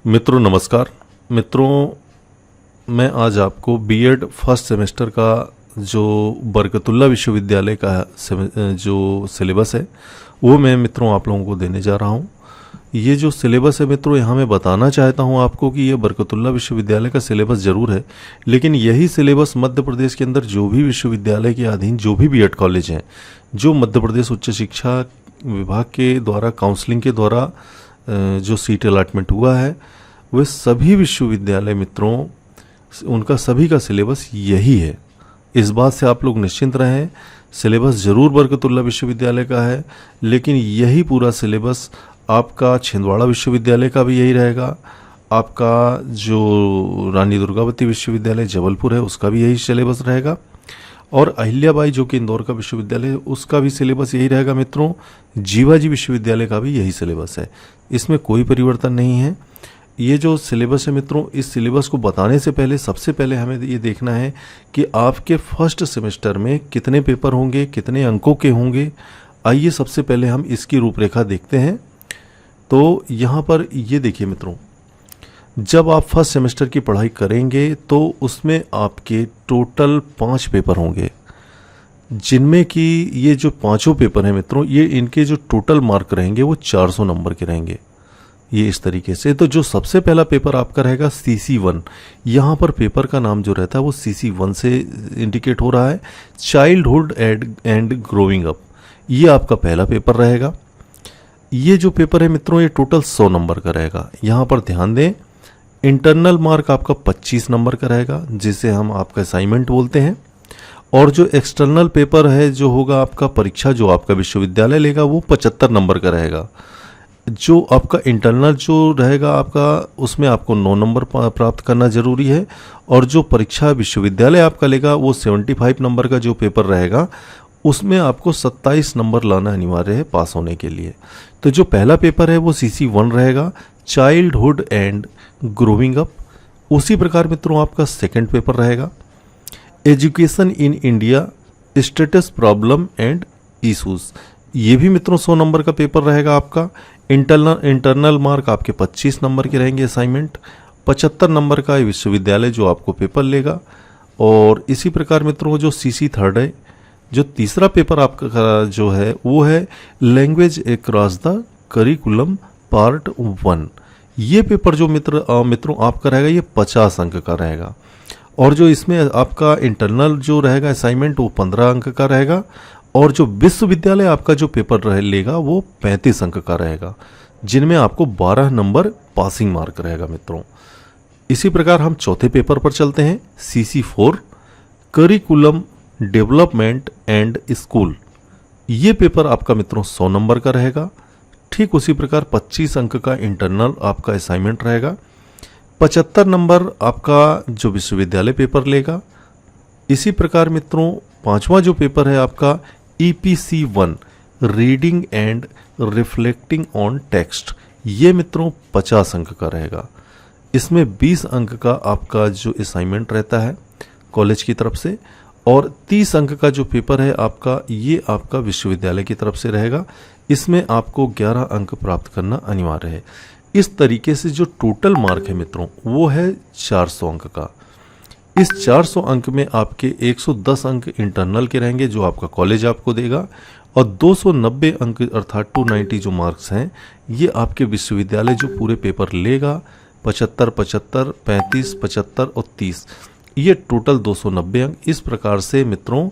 मित्रों नमस्कार। मित्रों, मैं आज आपको बीएड फर्स्ट सेमेस्टर का जो बरकतुल्लाह विश्वविद्यालय का जो सिलेबस है वो मैं मित्रों आप लोगों को देने जा रहा हूँ। ये जो सिलेबस है मित्रों, यहाँ मैं बताना चाहता हूँ आपको कि ये बरकतुल्लाह विश्वविद्यालय का सिलेबस ज़रूर है, लेकिन यही सिलेबस मध्य प्रदेश के अंदर जो भी विश्वविद्यालय के अधीन जो भी बीएड कॉलेज हैं, जो मध्य प्रदेश उच्च शिक्षा विभाग के द्वारा काउंसलिंग के द्वारा जो सीट अलॉटमेंट हुआ है, वे सभी विश्वविद्यालय मित्रों उनका सभी का सिलेबस यही है। इस बात से आप लोग निश्चिंत रहें, सिलेबस ज़रूर बरकतुल्लाह विश्वविद्यालय का है, लेकिन यही पूरा सिलेबस आपका छिंदवाड़ा विश्वविद्यालय का भी यही रहेगा। आपका जो रानी दुर्गावती विश्वविद्यालय जबलपुर है उसका भी यही सिलेबस रहेगा, और अहिल्याबाई जो कि इंदौर का विश्वविद्यालय है उसका भी सिलेबस यही रहेगा। मित्रों, जीवाजी विश्वविद्यालय का भी यही सिलेबस है, इसमें कोई परिवर्तन नहीं है। ये जो सिलेबस है मित्रों, इस सिलेबस को बताने से पहले सबसे पहले हमें ये देखना है कि आपके फर्स्ट सेमेस्टर में कितने पेपर होंगे, कितने अंकों के होंगे। आइए सबसे पहले हम इसकी रूपरेखा देखते हैं। तो यहाँ पर ये देखिए मित्रों, जब आप फर्स्ट सेमेस्टर की पढ़ाई करेंगे तो उसमें आपके टोटल 5 पेपर होंगे, जिनमें कि ये जो पांचों पेपर हैं मित्रों, ये इनके जो टोटल मार्क रहेंगे वो 400 नंबर के रहेंगे। ये इस तरीके से। तो जो सबसे पहला पेपर आपका रहेगा CC1, यहाँ पर पेपर का नाम जो रहता है वो CC1 से इंडिकेट हो रहा है, चाइल्डहुड एंड ग्रोइंग अप। ये आपका पहला पेपर रहेगा। ये जो पेपर है मित्रों, ये टोटल 100 नंबर का रहेगा। यहाँ पर ध्यान दें, इंटरनल मार्क आपका 25 नंबर का रहेगा, जिसे हम आपका असाइनमेंट बोलते हैं। और जो एक्सटर्नल पेपर है जो होगा आपका परीक्षा जो आपका विश्वविद्यालय लेगा वो 75 नंबर का रहेगा। जो आपका इंटरनल जो रहेगा आपका, उसमें आपको 9 नंबर प्राप्त करना जरूरी है, और जो परीक्षा विश्वविद्यालय आपका लेगा वो 75 नंबर का जो पेपर रहेगा उसमें आपको 27 नंबर लाना अनिवार्य है पास होने के लिए। तो जो पहला पेपर है वो CC1 रहेगा, चाइल्डहुड एंड ग्रोइंग अप। उसी प्रकार मित्रों आपका सेकंड पेपर रहेगा, education in India, status problem and issues. ये भी मित्रों 100 नंबर का पेपर रहेगा आपका। इंटरनल मार्क आपके 25 नंबर के रहेंगे असाइनमेंट, 75 नंबर का विश्वविद्यालय जो आपको पेपर लेगा। और इसी प्रकार मित्रों जो CC3 है, जो तीसरा पेपर आपका जो है वो है language across the curriculum part 1। ये पेपर जो मित्रों आपका रहेगा ये 50 अंक का रहेगा, और जो इसमें आपका इंटरनल जो रहेगा असाइनमेंट वो 15 अंक का रहेगा, और जो विश्वविद्यालय आपका जो पेपर लेगा वो 35 अंक का रहेगा, जिनमें आपको 12 नंबर पासिंग मार्क रहेगा मित्रों। इसी प्रकार हम चौथे पेपर पर चलते हैं, CC4 curriculum development and school. ये पेपर आपका मित्रों 100 नंबर का रहेगा। ठीक उसी प्रकार 25 अंक का इंटरनल आपका असाइनमेंट रहेगा, 75 नंबर आपका जो विश्वविद्यालय पेपर लेगा। इसी प्रकार मित्रों पांचवा जो पेपर है आपका EPC1 reading and reflecting on text. ये मित्रों 50 अंक का रहेगा। इसमें 20 अंक का आपका जो असाइनमेंट रहता है कॉलेज की तरफ से, और 30 अंक का जो पेपर है आपका ये आपका विश्वविद्यालय की तरफ से रहेगा। इसमें आपको 11 अंक प्राप्त करना अनिवार्य है। इस तरीके से जो टोटल मार्क है मित्रों वो है 400 अंक का। इस 400 अंक में आपके 110 अंक इंटरनल के रहेंगे जो आपका कॉलेज आपको देगा, और 290 अंक अर्थात 290 जो मार्क्स हैं ये आपके विश्वविद्यालय जो पूरे पेपर लेगा, 75, 75, 35, 75 और 30, ये टोटल 290 अंक। इस प्रकार से मित्रों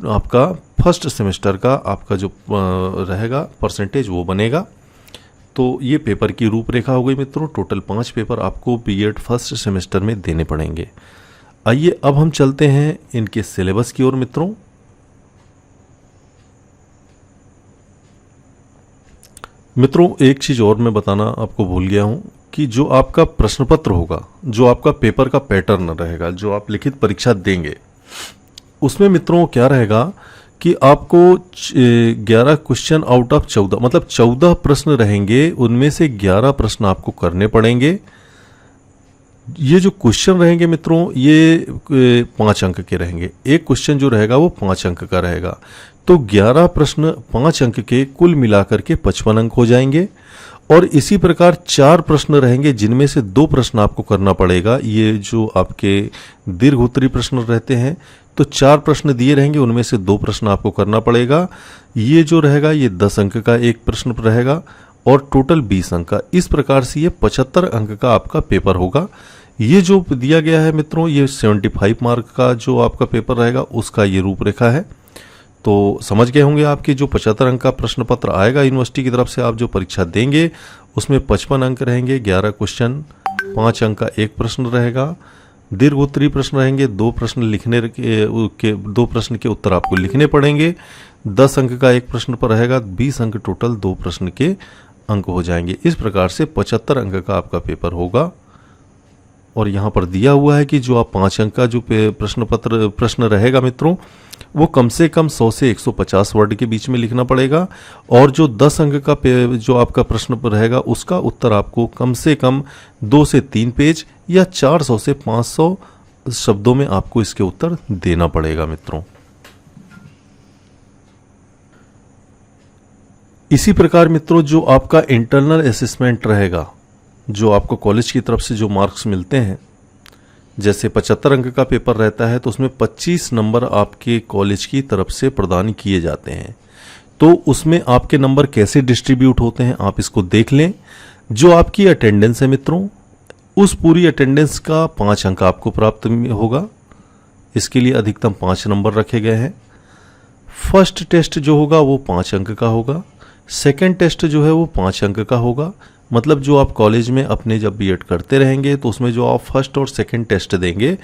आपका फर्स्ट सेमेस्टर का आपका जो रहेगा परसेंटेज वो बनेगा। तो ये पेपर की रूपरेखा हो गई मित्रों। टोटल 5 पेपर आपको बीएड फर्स्ट सेमेस्टर में देने पड़ेंगे। आइए अब हम चलते हैं इनके सिलेबस की ओर मित्रों। मित्रों एक चीज़ और मैं बताना आपको भूल गया हूं कि जो आपका प्रश्न पत्र होगा, जो आपका पेपर का पैटर्न रहेगा, जो आप लिखित परीक्षा देंगे, उसमें मित्रों क्या रहेगा कि आपको 11 क्वेश्चन आउट ऑफ 14, मतलब 14 प्रश्न रहेंगे, उनमें से 11 प्रश्न आपको करने पड़ेंगे। ये जो क्वेश्चन रहेंगे मित्रों ये 5 अंक के रहेंगे। एक क्वेश्चन जो रहेगा वो 5 अंक का रहेगा। तो 11 प्रश्न 5 अंक के कुल मिलाकर के 55 अंक हो जाएंगे। और इसी प्रकार 4 प्रश्न रहेंगे जिनमें से 2 प्रश्न आपको करना पड़ेगा। ये जो आपके दीर्घ उत्तरी प्रश्न रहते हैं, तो 4 प्रश्न दिए रहेंगे, उनमें से 2 प्रश्न आपको करना पड़ेगा। ये जो रहेगा ये 10 अंक का एक प्रश्न रहेगा और टोटल 20 अंक का। इस प्रकार से ये 75 अंक का आपका पेपर होगा। ये जो दिया गया है मित्रों, ये 75 मार्क का जो आपका पेपर रहेगा उसका ये रूपरेखा है। तो समझ गए होंगे आपके जो 75 अंक का प्रश्न पत्र आएगा यूनिवर्सिटी की तरफ से, आप जो परीक्षा देंगे उसमें 55 अंक रहेंगे, 11 क्वेश्चन, 5 अंक का एक प्रश्न रहेगा, दीर्घ उत्तरी प्रश्न रहेंगे, 2 प्रश्न लिखने के 2 प्रश्न के उत्तर आपको लिखने पड़ेंगे, 10 अंक का एक प्रश्न पर रहेगा, 20 अंक टोटल 2 प्रश्न के अंक हो जाएंगे। इस प्रकार से 75 अंक का आपका पेपर होगा। और यहाँ पर दिया हुआ है कि जो आप 5 अंक का जो प्रश्न रहेगा मित्रों, वो कम से कम 100 से 150 वर्ड के बीच में लिखना पड़ेगा। और जो 10 अंक का जो आपका प्रश्न रहेगा उसका उत्तर आपको कम से कम 2 से 3 पेज या 400 से 500 शब्दों में आपको इसके उत्तर देना पड़ेगा मित्रों। इसी प्रकार मित्रों जो आपका इंटरनल असेसमेंट रहेगा, जो आपको कॉलेज की तरफ से जो मार्क्स मिलते हैं, जैसे 75 अंक का पेपर रहता है तो उसमें 25 नंबर आपके कॉलेज की तरफ से प्रदान किए जाते हैं। तो उसमें आपके नंबर कैसे डिस्ट्रीब्यूट होते हैं आप इसको देख लें। जो आपकी अटेंडेंस है मित्रों, उस पूरी अटेंडेंस का 5 अंक आपको प्राप्त होगा। इसके लिए अधिकतम 5 नंबर रखे गए हैं। फर्स्ट टेस्ट जो होगा वो 5 अंक का होगा। सेकेंड टेस्ट जो है वो 5 अंक का होगा। मतलब जो आप कॉलेज में अपने जब बीएड करते रहेंगे तो उसमें जो आप फर्स्ट और सेकंड टेस्ट देंगे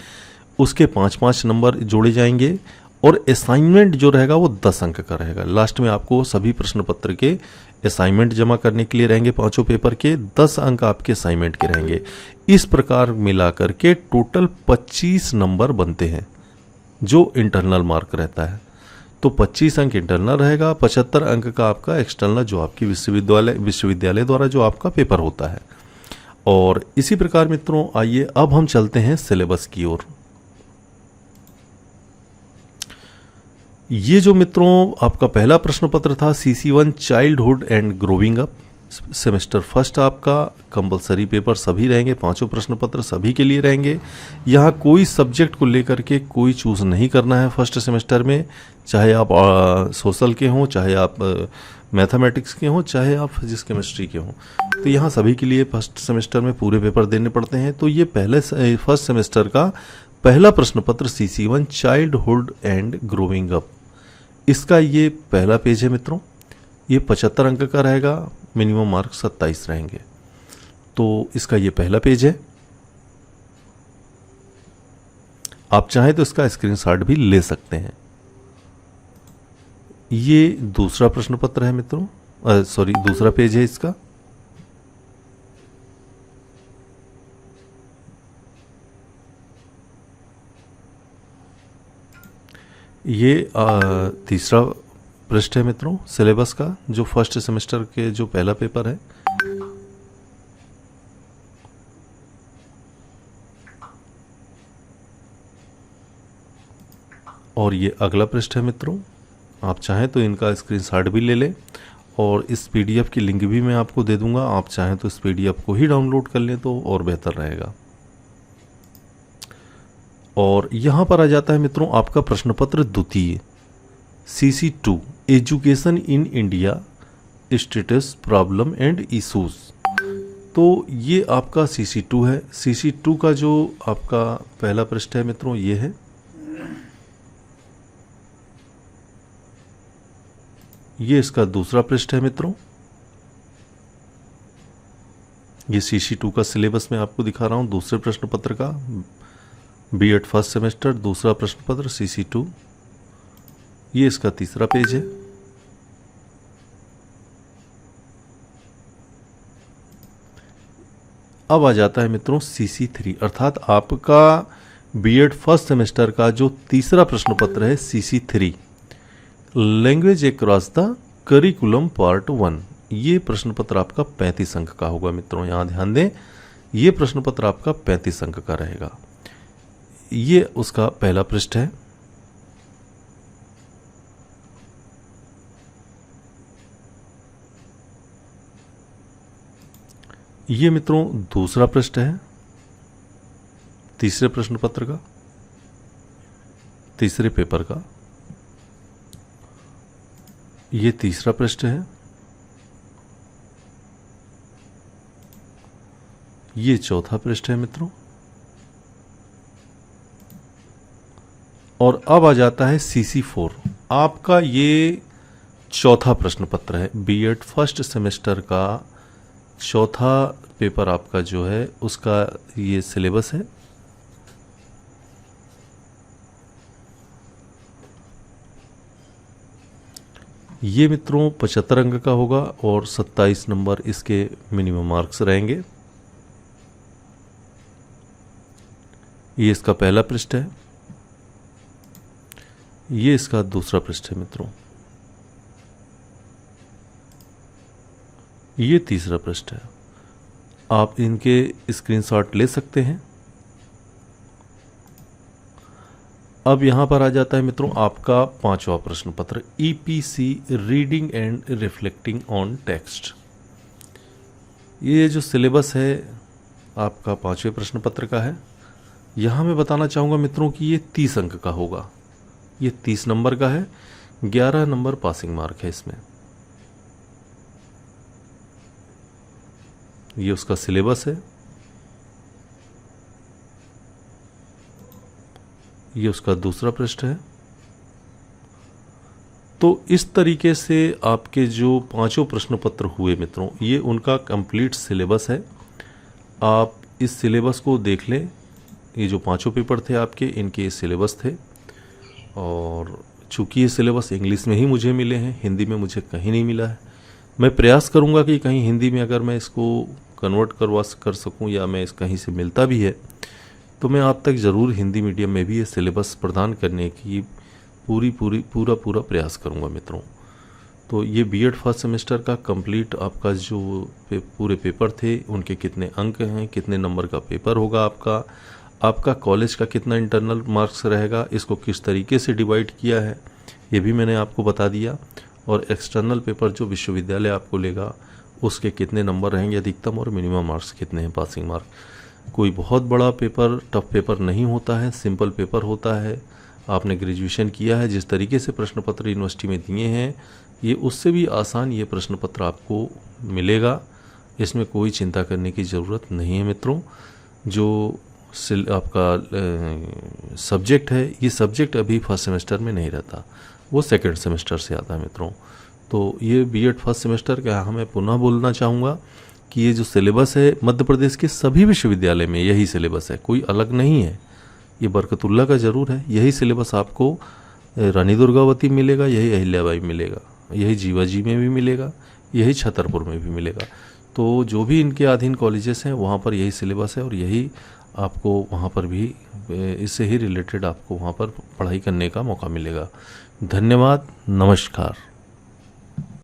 उसके 5-5 नंबर जोड़े जाएंगे। और असाइनमेंट जो रहेगा वो 10 अंक का रहेगा। लास्ट में आपको सभी प्रश्न पत्र के असाइनमेंट जमा करने के लिए रहेंगे, 5 पेपर के 10 अंक आपके असाइनमेंट के रहेंगे। इस प्रकार मिलाकर के टोटल 25 नंबर बनते हैं जो इंटरनल मार्क रहता है। तो 25 अंक इंटरनल रहेगा, 75 अंक का आपका एक्सटर्नल जो आपकी विश्वविद्यालय द्वारा जो आपका पेपर होता है। और इसी प्रकार मित्रों आइए अब हम चलते हैं सिलेबस की ओर। ये जो मित्रों आपका पहला प्रश्न पत्र था CC1 childhood and growing up, semester first आपका कंपलसरी पेपर सभी रहेंगे, 5 प्रश्न पत्र सभी के लिए रहेंगे। यहाँ कोई सब्जेक्ट को लेकर के कोई चूज नहीं करना है फर्स्ट सेमेस्टर में, चाहे आप सोशल के हों, चाहे आप मैथमेटिक्स के हों, चाहे आप फिजिक्स केमिस्ट्री के हों। तो यहाँ सभी के लिए फर्स्ट सेमेस्टर में पूरे पेपर देने पड़ते हैं। तो ये फर्स्ट सेमेस्टर का पहला प्रश्न पत्र CC1 childhood and growing up, इसका ये पहला पेज है मित्रों। ये 75 अंक का रहेगा, मिनिमम मार्क 27 रहेंगे। तो इसका ये पहला पेज है। आप चाहें तो इसका स्क्रीनशॉट भी ले सकते हैं। ये दूसरा प्रश्न पत्र है मित्रों, दूसरा पेज है इसका। ये तीसरा पृष्ठ है मित्रों सिलेबस का, जो फर्स्ट सेमेस्टर के जो पहला पेपर है। और ये अगला पृष्ठ है मित्रों। आप चाहें तो इनका स्क्रीनशॉट भी ले लें और इस पीडीएफ की लिंक भी मैं आपको दे दूंगा। आप चाहें तो इस पीडीएफ को ही डाउनलोड कर लें तो और बेहतर रहेगा। और यहाँ पर आ जाता है मित्रों आपका प्रश्न पत्र द्वितीय CC2 education in India status problem and issues. तो ये आपका CC2 है। CC2 का जो आपका पहला पृष्ठ है मित्रों ये है। ये इसका दूसरा पृष्ठ है मित्रों। ये CC2 का सिलेबस मैं आपको दिखा रहा हूं, दूसरे प्रश्न पत्र का, बीएड फर्स्ट सेमेस्टर दूसरा प्रश्न पत्र CC2। ये इसका तीसरा पेज है। अब आ जाता है मित्रों CC3, अर्थात आपका बीएड फर्स्ट सेमेस्टर का जो तीसरा प्रश्न पत्र है CC3, language across the curriculum part 1। ये प्रश्न पत्र आपका 35 अंक का होगा मित्रों। यहाँ ध्यान दें, ये प्रश्न पत्र आपका 35 अंक का रहेगा। ये उसका पहला पृष्ठ है। ये मित्रों दूसरा पृष्ठ है तीसरे प्रश्न पत्र का, तीसरे पेपर का। ये तीसरा पृष्ठ है, ये चौथा पृष्ठ है मित्रों। और अब आ जाता है CC4। आपका ये चौथा प्रश्न पत्र है, बीएड फर्स्ट सेमेस्टर का चौथा पेपर आपका जो है उसका ये सिलेबस है। ये मित्रों 75 अंक का होगा और 27 नंबर इसके मिनिमम मार्क्स रहेंगे। ये इसका पहला पृष्ठ है, ये इसका दूसरा पृष्ठ है मित्रों, ये तीसरा पृष्ठ है। आप इनके स्क्रीनशॉट ले सकते हैं। अब यहां पर आ जाता है मित्रों आपका पांचवा प्रश्न पत्र, EPC reading and reflecting on text. ये जो सिलेबस है आपका पांचवें प्रश्न पत्र का है। यहां मैं बताना चाहूँगा मित्रों कि ये 30 अंक का होगा, ये 30 नंबर का है, 11 नंबर पासिंग मार्क है इसमें। ये उसका सिलेबस है, ये उसका दूसरा पृष्ठ है। तो इस तरीके से आपके जो पांचों प्रश्न पत्र हुए मित्रों, ये उनका कंप्लीट सिलेबस है। आप इस सिलेबस को देख लें। ये जो पांचों पेपर थे आपके, इनके ये सिलेबस थे। और चूंकि ये सिलेबस इंग्लिश में ही मुझे मिले हैं, हिंदी में मुझे कहीं नहीं मिला है। मैं प्रयास करूंगा कि कहीं हिंदी में अगर मैं इसको कन्वर्ट कर सकूं, या मैं इस कहीं से मिलता भी है तो मैं आप तक ज़रूर हिंदी मीडियम में भी ये सिलेबस प्रदान करने की पूरा प्रयास करूंगा मित्रों। तो ये बीएड फर्स्ट सेमेस्टर का कंप्लीट आपका जो पूरे पेपर थे, उनके कितने अंक हैं, कितने नंबर का पेपर होगा आपका कॉलेज का कितना इंटरनल मार्क्स रहेगा, इसको किस तरीके से डिवाइड किया है, ये भी मैंने आपको बता दिया। और एक्सटर्नल पेपर जो विश्वविद्यालय आपको लेगा, उसके कितने नंबर रहेंगे अधिकतम, और मिनिमम मार्क्स कितने हैं, पासिंग मार्क। कोई बहुत बड़ा पेपर, टफ पेपर नहीं होता है, सिंपल पेपर होता है। आपने ग्रेजुएशन किया है, जिस तरीके से प्रश्न पत्र यूनिवर्सिटी में दिए हैं, ये उससे भी आसान ये प्रश्न पत्र आपको मिलेगा। इसमें कोई चिंता करने की ज़रूरत नहीं है मित्रों। जो आपका सब्जेक्ट है, ये सब्जेक्ट अभी फर्स्ट सेमेस्टर में नहीं रहता, वो सेकंड सेमेस्टर से आता है मित्रों। तो ये बीएड फर्स्ट सेमेस्टर का मैं पुनः बोलना चाहूँगा कि ये जो सिलेबस है मध्य प्रदेश के सभी विश्वविद्यालय में यही सिलेबस है, कोई अलग नहीं है। ये बरकतुल्ला का ज़रूर है, यही सिलेबस आपको रानी दुर्गावती मिलेगा, यही अहिल्याबाई मिलेगा, यही जीवाजी में भी मिलेगा, यही छतरपुर में भी मिलेगा। तो जो भी इनके अधीन कॉलेजेस हैं वहाँ पर यही सिलेबस है, और यही आपको वहाँ पर भी इससे ही रिलेटेड आपको वहाँ पर पढ़ाई करने का मौका मिलेगा। धन्यवाद, नमस्कार।